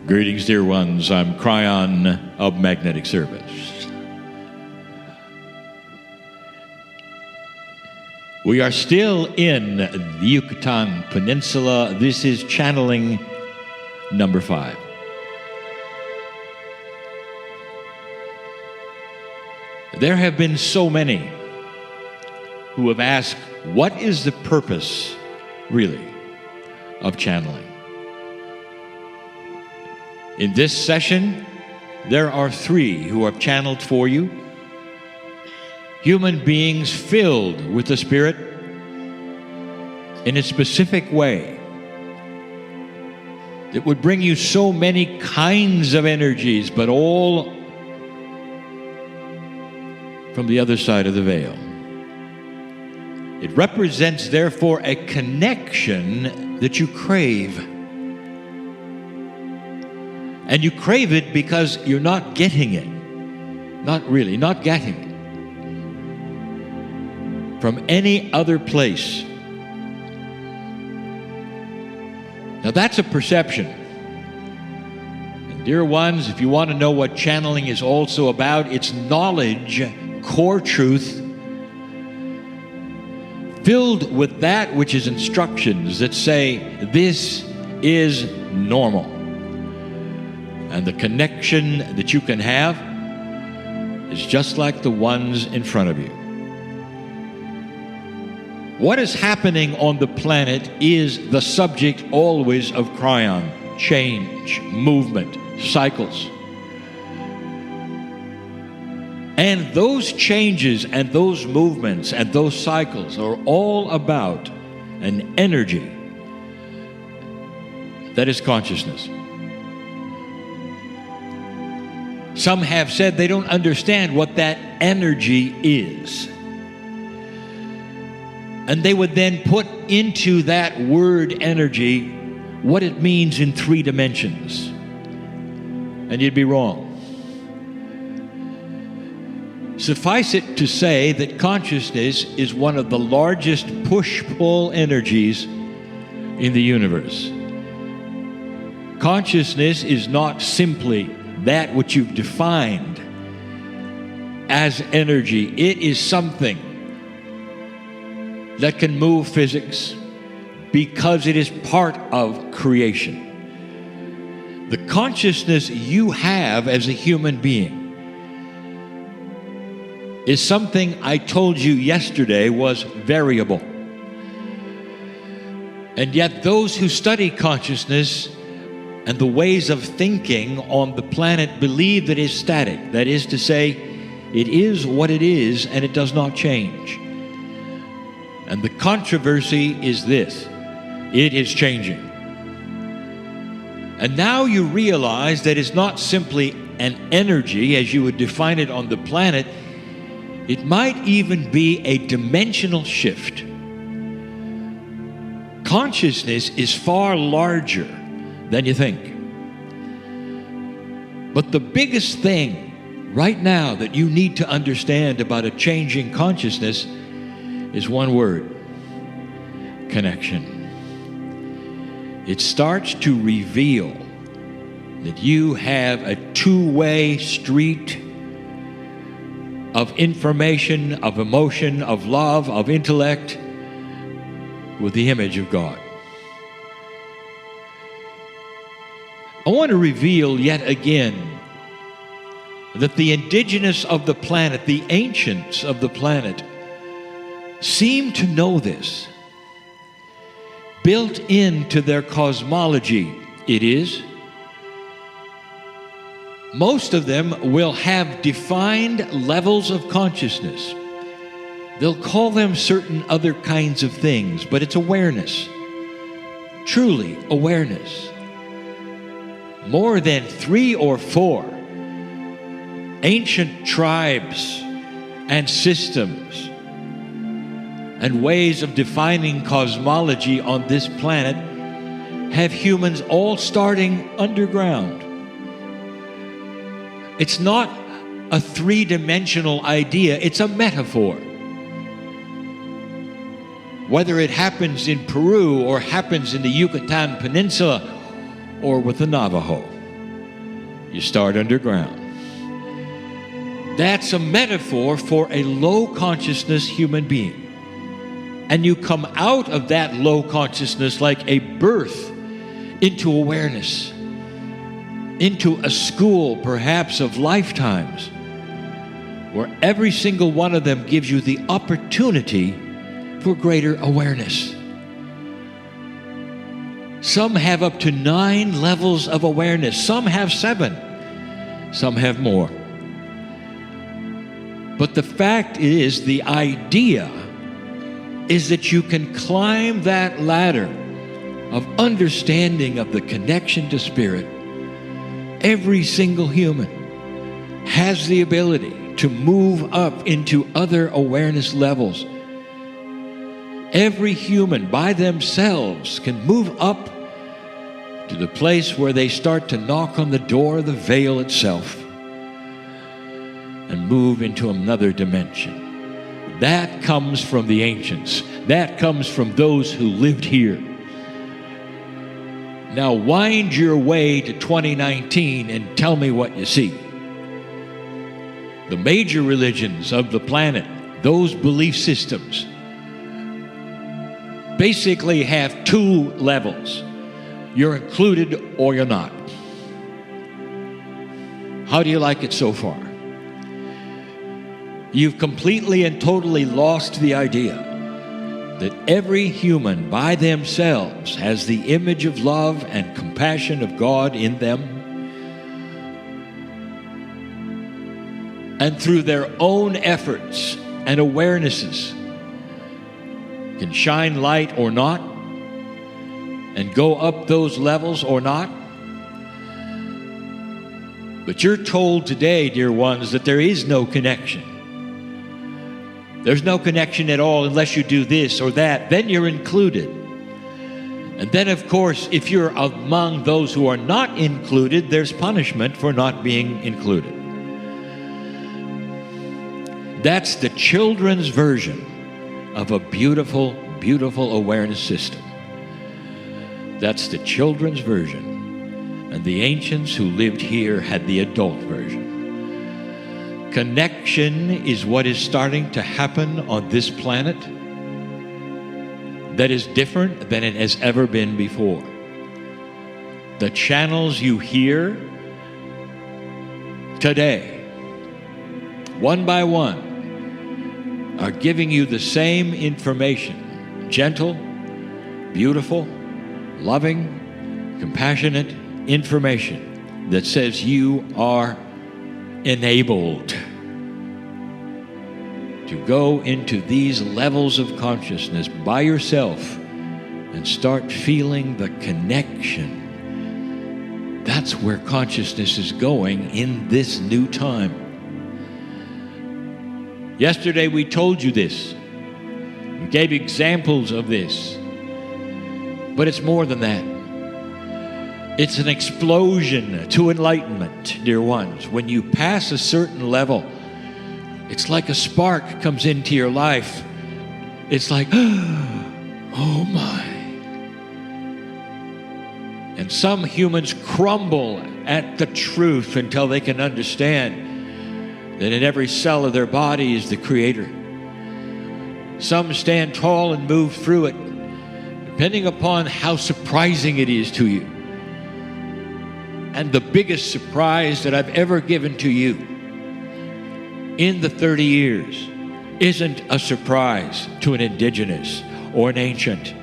Greetings, dear ones. I'm Kryon of Magnetic Service. We are still in the Yucatan Peninsula. This is channeling number 5. There have been so many who have asked, what is the purpose, really, of channeling? In this session, there are 3 who have channeled for you. Human beings filled with the Spirit in a specific way that would bring you so many kinds of energies, but all from the other side of the veil. It represents, therefore, a connection that you crave. And you crave it because you're not getting it. Not getting it from any other place. Now that's a perception. And dear ones, if you want to know what channeling is also about, it's knowledge, core truth, filled with that which is instructions that say, this is normal. And the connection that you can have is just like the ones in front of you. What is happening on the planet is the subject always of Kryon: change, movement, cycles. And those changes and those movements and those cycles are all about an energy that is consciousness. Some have said they don't understand what that energy is. And they would then put into that word energy what it means in 3 dimensions. And you'd be wrong. Suffice it to say that consciousness is one of the largest push-pull energies in the universe. Consciousness is not simply that which you've defined as energy. It is something that can move physics because it is part of creation. The consciousness you have as a human being is something I told you yesterday was variable. And yet those who study consciousness and the ways of thinking on the planet believe that it is static. That is to say, it is what it is and it does not change. And the controversy is this: it is changing. And now you realize that it's not simply an energy as you would define it on the planet. It might even be a dimensional shift. Consciousness is far larger than you think. But the biggest thing right now that you need to understand about a changing consciousness is one word: connection. It starts to reveal that you have a two-way street of information, of emotion, of love, of intellect with the image of God. I want to reveal yet again that the indigenous of the planet, the ancients of the planet, seem to know this. Built into their cosmology, it is. Most of them will have defined levels of consciousness. They'll call them certain other kinds of things, but it's awareness. Truly awareness. More than 3 or 4 ancient tribes and systems and ways of defining cosmology on this planet have humans all starting underground. It's not a 3-dimensional idea, it's a metaphor. Whether it happens in Peru or happens in the Yucatan Peninsula or with the Navajo. You start underground. That's a metaphor for a low consciousness human being. And you come out of that low consciousness like a birth into awareness, into a school perhaps of lifetimes, where every single one of them gives you the opportunity for greater awareness. Some have up to 9 levels of awareness. Some have 7. Some have more. But the fact is, the idea is that you can climb that ladder of understanding of the connection to spirit. Every single human has the ability to move up into other awareness levels. Every human by themselves can move up to the place where they start to knock on the door of the veil itself and move into another dimension. That comes from the ancients. That comes from those who lived here. Now wind your way to 2019 and tell me what you see. The major religions of the planet, those belief systems, basically have 2 levels. You're included or you're not. How do you like it so far? You've completely and totally lost the idea that every human by themselves has the image of love and compassion of God in them, and through their own efforts and awarenesses can shine light or not, and go up those levels or not. But you're told today, dear ones, that there is no connection. There's no connection at all unless you do this or that. Then you're included. And then, of course, if you're among those who are not included, there's punishment for not being included. That's the children's version of a beautiful, beautiful awareness system. That's the children's version. And the ancients who lived here had the adult version. Connection is what is starting to happen on this planet that is different than it has ever been before. The channels you hear today, one by one, are giving you the same information. Gentle, beautiful, loving, compassionate information that says you are enabled to go into these levels of consciousness by yourself and start feeling the connection. That's where consciousness is going in this new time. Yesterday we told you this. We gave examples of this. But it's more than that. It's an explosion to enlightenment, dear ones. When you pass a certain level, it's like a spark comes into your life. It's like, oh my. And some humans crumble at the truth until they can understand that in every cell of their body is the Creator. Some stand tall and move through it, depending upon how surprising it is to you. And the biggest surprise that I've ever given to you in the 30 years isn't a surprise to an indigenous or an ancient,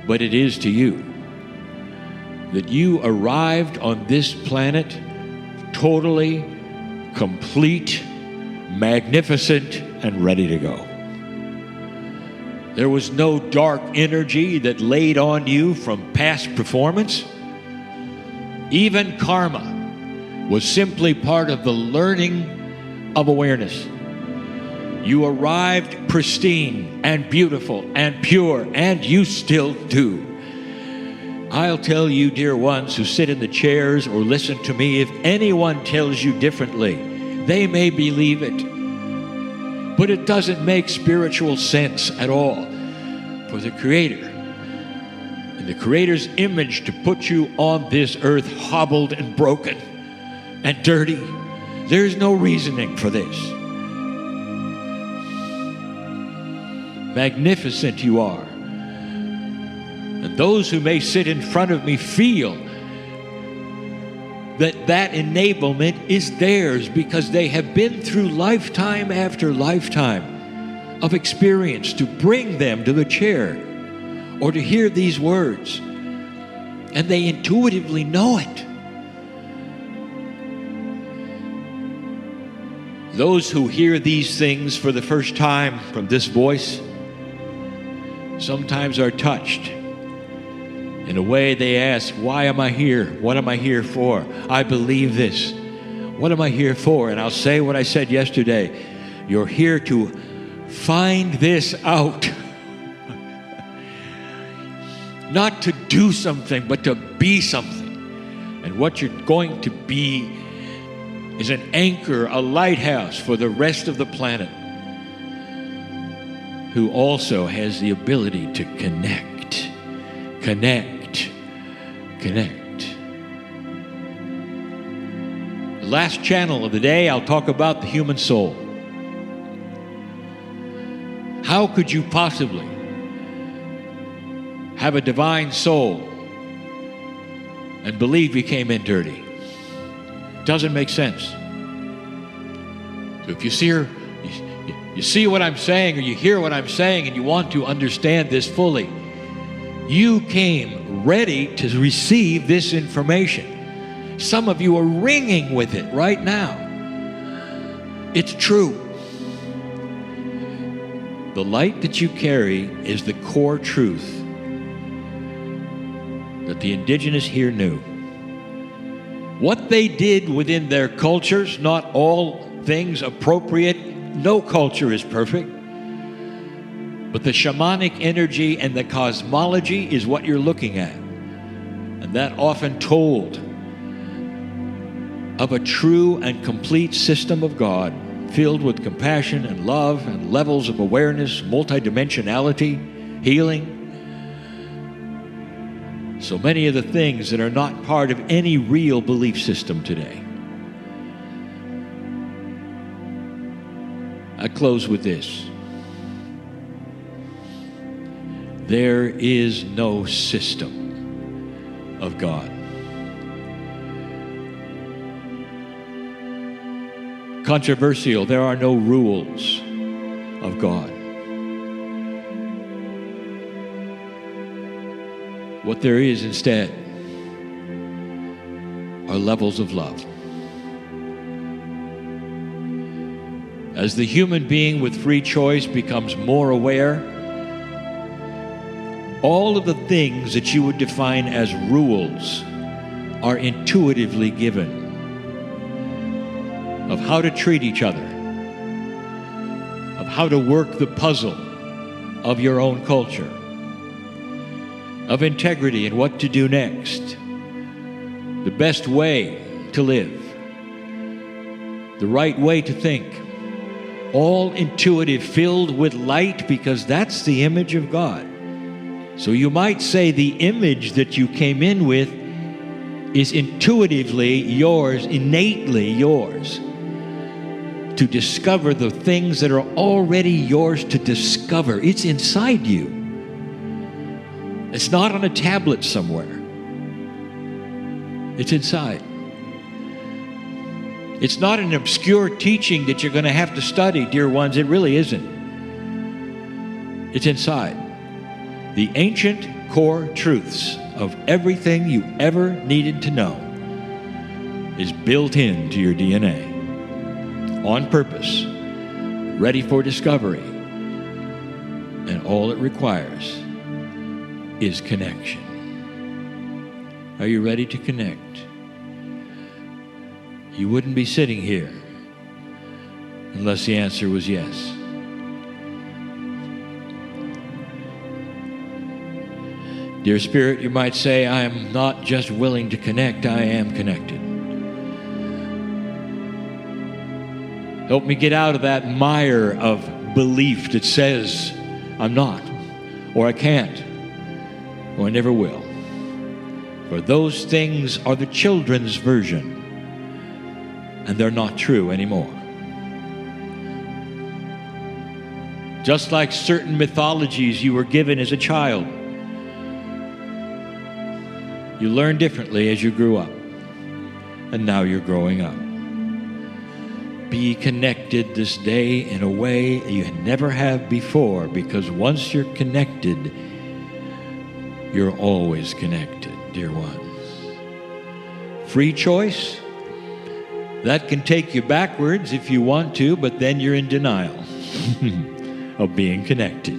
but it is to you. That you arrived on this planet totally, complete, magnificent, and ready to go. There was no dark energy that laid on you from past performance. Even karma was simply part of the learning of awareness. You arrived pristine and beautiful and pure, and you still do. I'll tell you, dear ones who sit in the chairs or listen to me, if anyone tells you differently, they may believe it. But it doesn't make spiritual sense at all for the Creator and the Creator's image to put you on this earth hobbled and broken and dirty. There's no reasoning for this. Magnificent you are. And those who may sit in front of me feel that enablement is theirs because they have been through lifetime after lifetime of experience to bring them to the chair or to hear these words. And they intuitively know it. Those who hear these things for the first time from this voice sometimes are touched. In a way they ask, why am I here? What am I here for? I believe this. What am I here for? And I'll say what I said yesterday. You're here to find this out. Not to do something, but to be something. And what you're going to be is an anchor, a lighthouse for the rest of the planet, who also has the ability to connect. The last channel of the day, I'll talk about the human soul. How could you possibly have a divine soul and believe you came in dirty? Doesn't make sense. So if you see what I'm saying, or you hear what I'm saying, and you want to understand this fully, you came ready to receive this information. Some of you are ringing with it right now. It's true. The light that you carry is the core truth that the indigenous here knew. What they did within their cultures, not all things appropriate. No culture is perfect. But the shamanic energy and the cosmology is what you're looking at. And that often told of a true and complete system of God, filled with compassion and love and levels of awareness, multidimensionality, healing. So many of the things that are not part of any real belief system today. I close with this. There is no system of God. Controversial, there are no rules of God. What there is instead are levels of love. As the human being with free choice becomes more aware, all of the things that you would define as rules are intuitively given of how to treat each other, of how to work the puzzle of your own culture, of integrity and what to do next, the best way to live, the right way to think, all intuitive, filled with light, because that's the image of God. So you might say the image that you came in with is intuitively yours, innately yours, to discover the things that are already yours to discover. It's inside you. It's not on a tablet somewhere. It's inside. It's not an obscure teaching that you're going to have to study, dear ones. It really isn't. It's inside. The ancient core truths of everything you ever needed to know is built into your DNA. On purpose, ready for discovery. And all it requires is connection. Are you ready to connect? You wouldn't be sitting here unless the answer was yes. Dear Spirit, you might say, I am not just willing to connect, I am connected. Help me get out of that mire of belief that says I'm not, or I can't, or I never will. For those things are the children's version and they're not true anymore. Just like certain mythologies you were given as a child, you learned differently as you grew up, and now you're growing up. Be connected this day in a way you never have before, because once you're connected, you're always connected, dear ones. Free choice, that can take you backwards if you want to, but then you're in denial of being connected.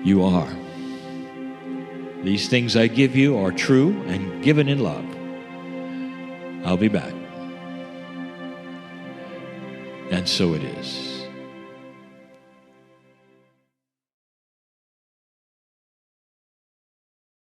You are. These things I give you are true and given in love. I'll be back. And so it is.